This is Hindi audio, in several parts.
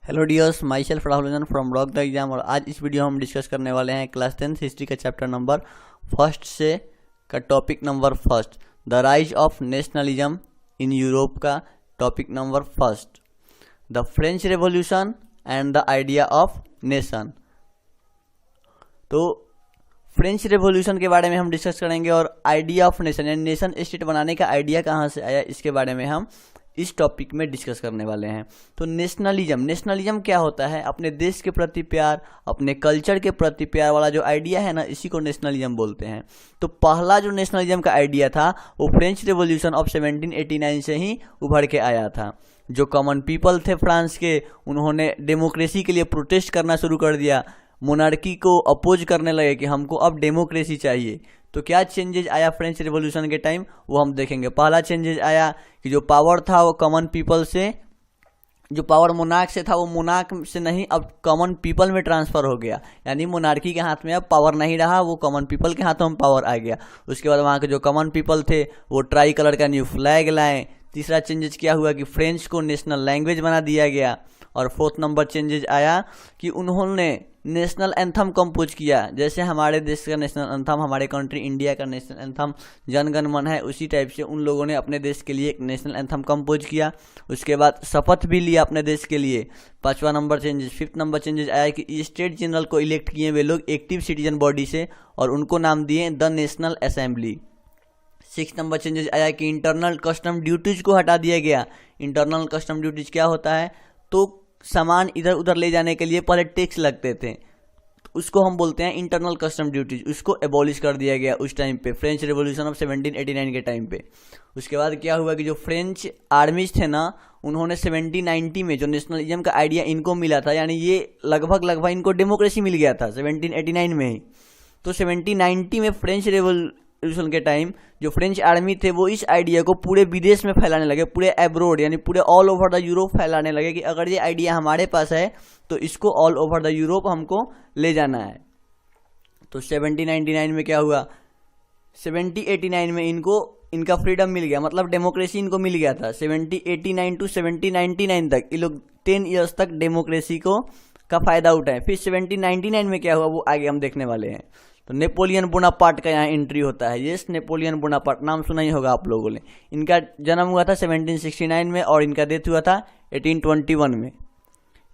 Hello dears, my self Rahul from rock the exam. और आज इस वीडियो में हम डिस्कस करने वाले हैं क्लास 10th हिस्ट्री का चैप्टर नंबर फर्स्ट से का topic number first, the rise of nationalism in Europe का topic number first, the French revolution and the idea of nation. तो फ्रेंच रेवोल्यूशन के बारे में हम डिस्कस करेंगे और आइडिया ऑफ नेशन यानी नेशन स्टेट बनाने का आइडिया कहाँ से आया, इसके बारे में हम इस टॉपिक में डिस्कस करने वाले हैं। तो नेशनलिज्म क्या होता है? अपने देश के प्रति प्यार, अपने कल्चर के प्रति प्यार वाला जो आइडिया है ना, इसी को नेशनलिज्म बोलते हैं। तो पहला जो नेशनलिज्म का आइडिया था वो फ्रेंच रेवोल्यूशन ऑफ 1789 से ही उभर के आया था। जो कॉमन पीपल थे फ्रांस के, उन्होंने डेमोक्रेसी के लिए प्रोटेस्ट करना शुरू कर दिया, मोनार्की को अपोज करने लगे कि हमको अब डेमोक्रेसी चाहिए। तो क्या चेंजेज आया फ्रेंच रिवॉल्यूशन के टाइम, वो हम देखेंगे। पहला चेंजेज आया कि जो पावर था वो कॉमन पीपल से, जो पावर मोनार्क से था वो मोनार्क से नहीं अब कॉमन पीपल में ट्रांसफर हो गया। यानी मोनार्की के हाथ में अब पावर नहीं रहा, वो कॉमन पीपल के हाथों में पावर आ गया। उसके बाद वहाँ के जो कॉमन पीपल थे वो ट्राई कलर का न्यू फ्लैग लाए। तीसरा चेंजेज क्या हुआ कि फ्रेंच को नेशनल लैंग्वेज बना दिया गया। और फोर्थ नंबर चेंजेज आया कि उन्होंने नेशनल एंथम कंपोज किया। जैसे हमारे देश का नेशनल एंथम, हमारे कंट्री इंडिया का नेशनल एंथम जन गण मन है, उसी टाइप से उन लोगों ने अपने देश के लिए एक नेशनल एंथम कंपोज किया। उसके बाद शपथ भी लिया अपने देश के लिए। पांचवा number changes, fifth number changes आया कि स्टेट जनरल को इलेक्ट किए वे लोग एक्टिव सिटीजन बॉडी से और उनको नाम दिए the national assembly. Six number changes आया कि इंटरनल कस्टम ड्यूटीज को हटा दिया गया। इंटरनल कस्टम ड्यूटीज क्या होता है? तो सामान इधर उधर ले जाने के लिए पहले टैक्स लगते थे, उसको हम बोलते हैं इंटरनल कस्टम ड्यूटीज, उसको एबॉलिश कर दिया गया उस टाइम पे, फ्रेंच रेवोल्यूशन ऑफ 1789 के टाइम पे। उसके बाद क्या हुआ कि जो फ्रेंच आर्मीज थे ना, उन्होंने 1790 में जो नेशनलिज्म का आइडिया इनको मिला था, यानी ये लगभग इनको डेमोक्रेसी मिल गया था 1789 में ही। तो 1790 में फ्रेंच रेवोल्यूशन के टाइम जो फ्रेंच आर्मी थे वो इस आइडिया को पूरे विदेश में फैलाने लगे, पूरे एब्रोड यानी पूरे ऑल ओवर द यूरोप फैलाने लगे कि अगर ये आइडिया हमारे पास है तो इसको ऑल ओवर द यूरोप हमको ले जाना है। तो 1799 में क्या हुआ, 1789 में इनको इनका फ्रीडम मिल गया, मतलब डेमोक्रेसी इनको मिल गया था। 1789 टू 1799 तक ये लोग 10 ईयर्स तक डेमोक्रेसी का फायदा उठाए। फिर 1799 में क्या हुआ वो आगे हम देखने वाले हैं। तो नेपोलियन बोनापार्ट का यहाँ एंट्री होता है। यस, नेपोलियन बोनापार्ट नाम सुना ही होगा आप लोगों ने। इनका जन्म हुआ था 1769 में और इनका डेथ हुआ था 1821 में।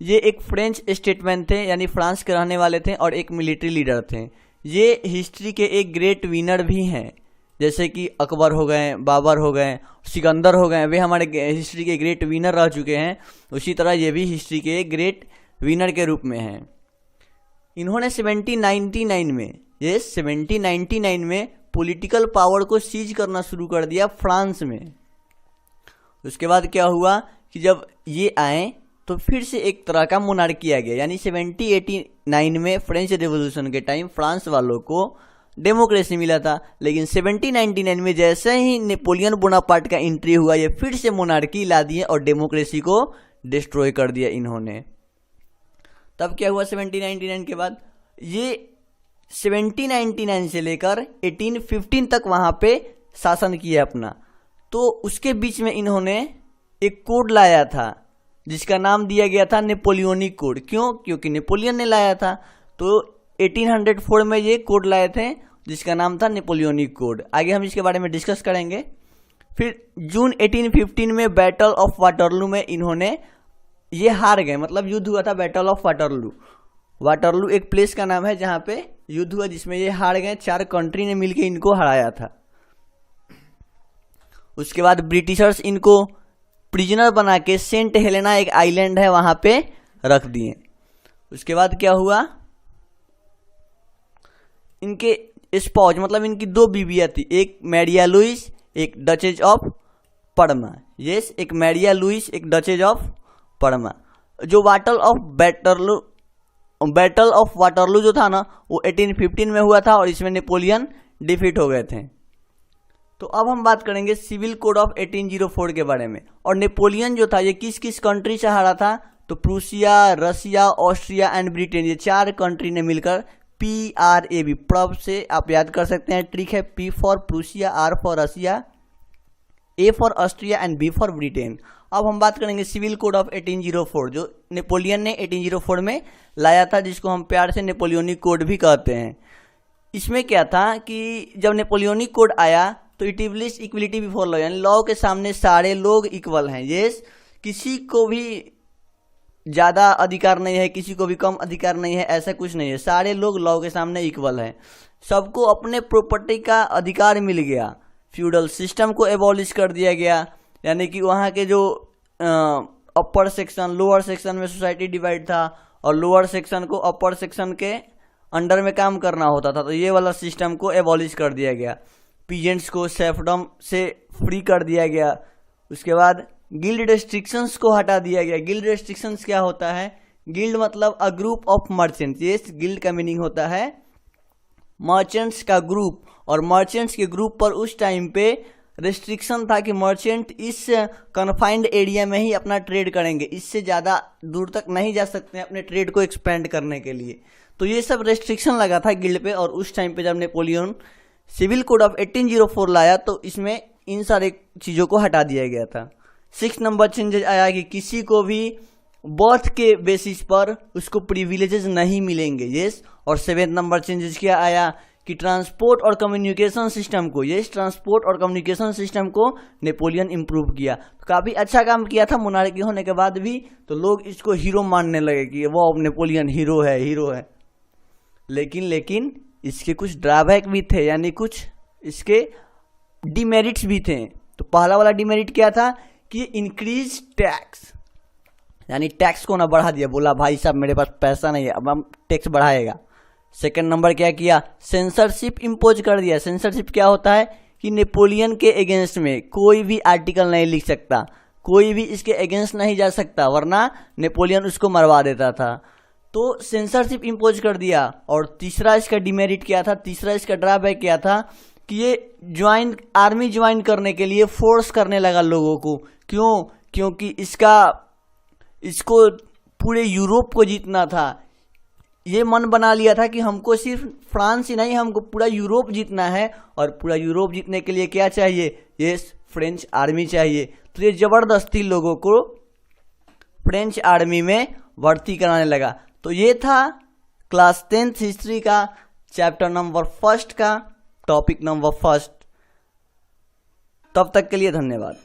ये एक फ्रेंच स्टेटमैन थे, यानी फ्रांस के रहने वाले थे और एक मिलिट्री लीडर थे। ये हिस्ट्री के एक ग्रेट विनर भी हैं, जैसे कि अकबर हो गए, बाबर हो गए, सिकंदर हो गए, वे हमारे हिस्ट्री के ग्रेट विनर रह चुके हैं। उसी तरह ये भी हिस्ट्री के एक ग्रेट विनर के रूप में हैं। इन्होंने 1799 में पॉलिटिकल पावर को सीज करना शुरू कर दिया फ्रांस में। उसके बाद क्या हुआ कि जब ये आए तो फिर से एक तरह का मोनार्की आ गया। यानी 1789 में फ्रेंच रेवोल्यूशन के टाइम फ्रांस वालों को डेमोक्रेसी मिला था, लेकिन 1799 में जैसे ही नेपोलियन बोनापार्ट का एंट्री हुआ, ये फिर से मोनार्की ला दिए और डेमोक्रेसी को डिस्ट्रॉय कर दिया इन्होंने। तब क्या हुआ 1799 के बाद, ये 1799 से लेकर 1815 तक वहाँ पे शासन किया अपना। तो उसके बीच में इन्होंने एक कोड लाया था जिसका नाम दिया गया था नेपोलियनिक कोड। क्यों? क्योंकि नेपोलियन ने लाया था। तो 1804 में ये कोड लाए थे जिसका नाम था नेपोलियनिक कोड। आगे हम इसके बारे में डिस्कस करेंगे। फिर जून 1815 में बैटल ऑफ वाटरलू में इन्होंने ये हार गए, मतलब युद्ध हुआ था बैटल ऑफ वाटरलू। वाटरलू एक प्लेस का नाम है जहाँ पे युद्ध हुआ जिसमें ये हार गए। 4 कंट्री ने मिलकर इनको हराया था। उसके बाद ब्रिटिशर्स इनको प्रिजनर बना के सेंट हेलेना एक आइलैंड है वहाँ पे रख दिए। उसके बाद क्या हुआ, इनके स्पॉज मतलब इनकी 2 बीवियाँ थी, एक मैरिया लुइस, एक डचेज ऑफ परमा। यस, एक मैरिया लुइस, एक डचेज ऑफ परमा। जो बैटल ऑफ वाटरलू जो था ना वो 1815 में हुआ था और इसमें नेपोलियन डिफीट हो गए थे। तो अब हम बात करेंगे सिविल कोड ऑफ 1804 के बारे में। और नेपोलियन जो था ये किस किस कंट्री से हारा था? तो Prussia, Russia, Austria and Britain, ये 4 कंट्री ने मिलकर PRAB, प्रब से आप याद कर सकते हैं, ट्रिक है। P for Prussia, R for Russia, A for Austria and B for Britain. अब हम बात करेंगे सिविल कोड ऑफ 1804 जो नेपोलियन ने 1804 में लाया था, जिसको हम प्यार से नेपोलियनिक कोड भी कहते हैं। इसमें क्या था कि जब नेपोलियनिक कोड आया तो it established equality before law, यानी लॉ के सामने सारे लोग इक्वल हैं। यस, किसी को भी ज़्यादा अधिकार नहीं है, किसी को भी कम अधिकार नहीं है, ऐसा कुछ नहीं है। सारे लोग लॉ के सामने इक्वल हैं, सबको अपने प्रॉपर्टी का अधिकार मिल गया। फ्यूडल सिस्टम को एबॉलिश कर दिया गया, यानी कि वहाँ के जो अपर सेक्शन लोअर सेक्शन में सोसाइटी डिवाइड था और लोअर सेक्शन को अपर सेक्शन के अंडर में काम करना होता था, तो ये वाला सिस्टम को एबॉलिश कर दिया गया। पीजेंट्स को सेफडम से फ्री कर दिया गया। उसके बाद गिल्ड रेस्ट्रिक्शंस को हटा दिया गया। गिल्ड रेस्ट्रिक्शंस क्या होता है? गिल्ड मतलब अ ग्रुप ऑफ मर्चेंट्स। ये गिल्ड का मीनिंग होता है मर्चेंट्स का ग्रुप, और मर्चेंट्स के ग्रुप पर उस टाइम पे रेस्ट्रिक्शन था कि मर्चेंट इस कन्फाइंड एरिया में ही अपना ट्रेड करेंगे, इससे ज़्यादा दूर तक नहीं जा सकते हैं अपने ट्रेड को एक्सपेंड करने के लिए। तो ये सब रेस्ट्रिक्शन लगा था गिल्ड पे, और उस टाइम पे जब नेपोलियन सिविल कोड ऑफ 1804 लाया तो इसमें इन सारे चीज़ों को हटा दिया गया था। 6 नंबर चेंजेस आया कि किसी को भी बर्थ के बेसिस पर उसको प्रिविलेजेस नहीं मिलेंगे। यस, और 7 नंबर चेंजेस क्या आया कि ट्रांसपोर्ट और कम्युनिकेशन सिस्टम को, यस, ट्रांसपोर्ट और कम्युनिकेशन सिस्टम को नेपोलियन इम्प्रूव किया। तो काफ़ी अच्छा काम किया था मोनार्की होने के बाद भी, तो लोग इसको हीरो मानने लगे कि वो नेपोलियन हीरो है। लेकिन इसके कुछ ड्रॉबैक भी थे, यानी कुछ इसके डिमेरिट्स भी थे। तो पहला वाला डिमेरिट क्या था कि इंक्रीज टैक्स, यानी टैक्स को ना बढ़ा दिया, बोला भाई साहब मेरे पास पैसा नहीं है, अब हम टैक्स बढ़ाएगा। सेकंड नंबर क्या किया? सेंसरशिप इम्पोज कर दिया। सेंसरशिप क्या होता है कि नेपोलियन के अगेंस्ट में कोई भी आर्टिकल नहीं लिख सकता, कोई भी इसके अगेंस्ट नहीं जा सकता, वरना नेपोलियन उसको मरवा देता था। तो सेंसरशिप इम्पोज कर दिया। और तीसरा इसका डिमेरिट क्या था, तीसरा इसका ड्रॉबैक क्या था कि ये आर्मी ज्वाइन करने के लिए फोर्स करने लगा लोगों को। क्यों? क्योंकि इसको पूरे यूरोप को जीतना था। ये मन बना लिया था कि हमको सिर्फ फ्रांस ही नहीं, हमको पूरा यूरोप जीतना है, और पूरा यूरोप जीतने के लिए क्या चाहिए? ये फ्रेंच आर्मी चाहिए। तो ये ज़बरदस्ती लोगों को फ्रेंच आर्मी में भर्ती कराने लगा। तो ये था क्लास 10th हिस्ट्री का चैप्टर नंबर 1 का टॉपिक नंबर 1। तब तक के लिए धन्यवाद।